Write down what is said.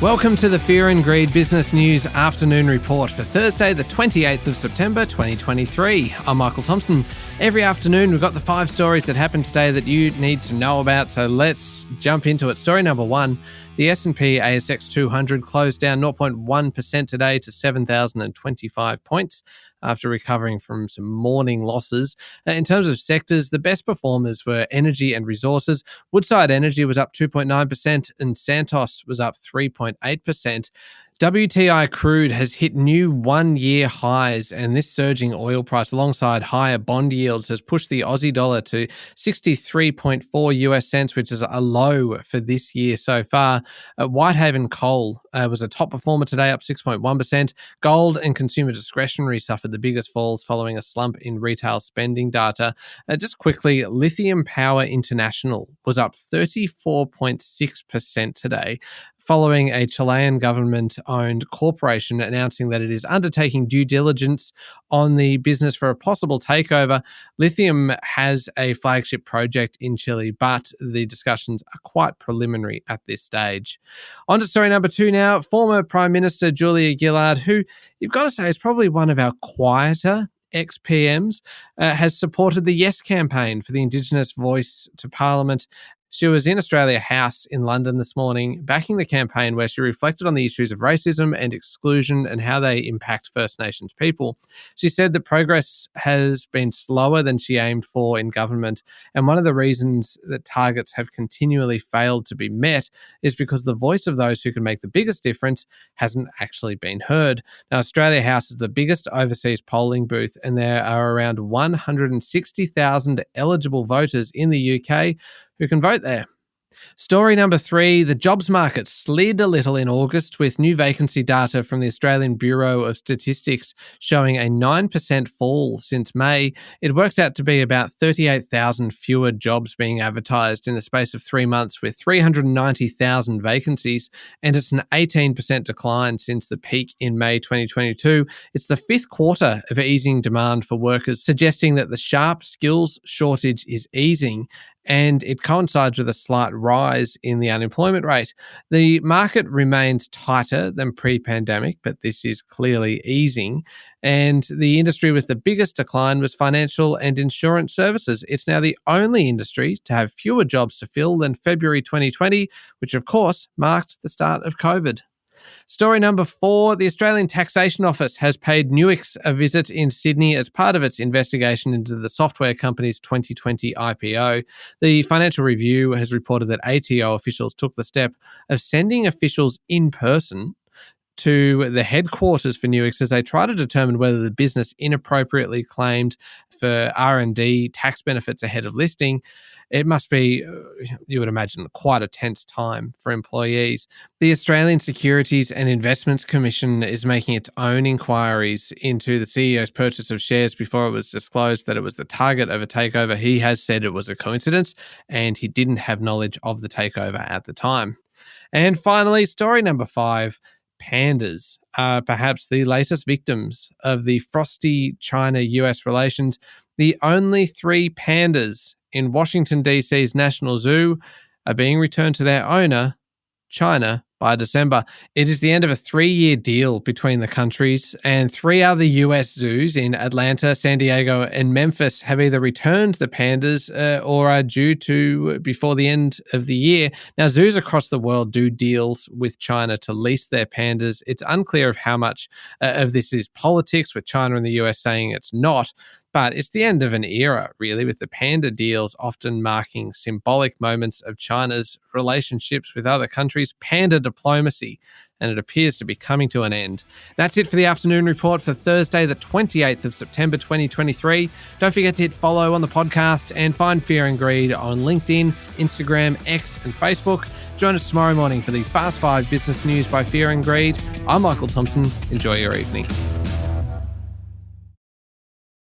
Welcome to the Fear and Greed Business News Afternoon Report for Thursday, the 28th of September, 2023. I'm Michael Thompson. Every afternoon, we've got the 5 stories that happened today that you need to know about, so let's jump into it. Story number 1, the S&P ASX 200 closed down 0.1% today to 7,025 points after recovering from some morning losses. In terms of sectors, the best performers were energy and resources. Woodside Energy was up 2.9% and Santos was up 3.8%. WTI crude has hit new one-year highs, and this surging oil price alongside higher bond yields has pushed the Aussie dollar to 63.4 US cents, which is a low for this year so far. Whitehaven Coal was a top performer today, up 6.1%. Gold and consumer discretionary suffered the biggest falls following a slump in retail spending data. Just quickly, Lithium Power International was up 34.6% today, following a Chilean government-owned corporation announcing that it is undertaking due diligence on the business for a possible takeover. Lithium has a flagship project in Chile, but the discussions are quite preliminary at this stage. On to story number 2 now. Former Prime Minister Julia Gillard, who you've got to say is probably one of our quieter ex-PMs, has supported the Yes campaign for the Indigenous voice to Parliament. She was in Australia House in London this morning, backing the campaign where she reflected on the issues of racism and exclusion and how they impact First Nations people. She said that progress has been slower than she aimed for in government, and one of the reasons that targets have continually failed to be met is because the voice of those who can make the biggest difference hasn't actually been heard. Now, Australia House is the biggest overseas polling booth, and there are around 160,000 eligible voters in the UK who can vote there. Story number 3, the jobs market slid a little in August with new vacancy data from the Australian Bureau of Statistics showing a 9% fall since May. It works out to be about 38,000 fewer jobs being advertised in the space of 3 months, with 390,000 vacancies, and it's an 18% decline since the peak in May 2022. It's the 5th quarter of easing demand for workers, suggesting that the sharp skills shortage is easing, and it coincides with a slight rise in the unemployment rate. The market remains tighter than pre-pandemic, but this is clearly easing. And the industry with the biggest decline was financial and insurance services. It's now the only industry to have fewer jobs to fill than February 2020, which of course marked the start of COVID. Story number 4, the Australian Taxation Office has paid Nuix a visit in Sydney as part of its investigation into the software company's 2020 IPO. The Financial Review has reported that ATO officials took the step of sending officials in person to the headquarters for Nuix as they try to determine whether the business inappropriately claimed for R&D tax benefits ahead of listing. It must be, you would imagine, quite a tense time for employees. The Australian Securities and Investments Commission is making its own inquiries into the CEO's purchase of shares before it was disclosed that it was the target of a takeover. He has said it was a coincidence and he didn't have knowledge of the takeover at the time. And finally, story number 5, pandas are perhaps the latest victims of the frosty China-US relations. The only 3 pandas in Washington, D.C.'s National Zoo are being returned to their owner, China, by December. It is the end of a 3-year deal between the countries, and 3 other US zoos in Atlanta, San Diego, and Memphis have either returned the pandas or are due to before the end of the year. Now, zoos across the world do deals with China to lease their pandas. It's unclear of how much of this is politics, with China and the US saying it's not. But it's the end of an era, really, with the panda deals often marking symbolic moments of China's relationships with other countries, panda diplomacy, and it appears to be coming to an end. That's it for the afternoon report for Thursday, the 28th of September 2023. Don't forget to hit follow on the podcast and find Fear and Greed on LinkedIn, Instagram, X, and Facebook. Join us tomorrow morning for the Fast 5 Business News by Fear and Greed. I'm Michael Thompson. Enjoy your evening.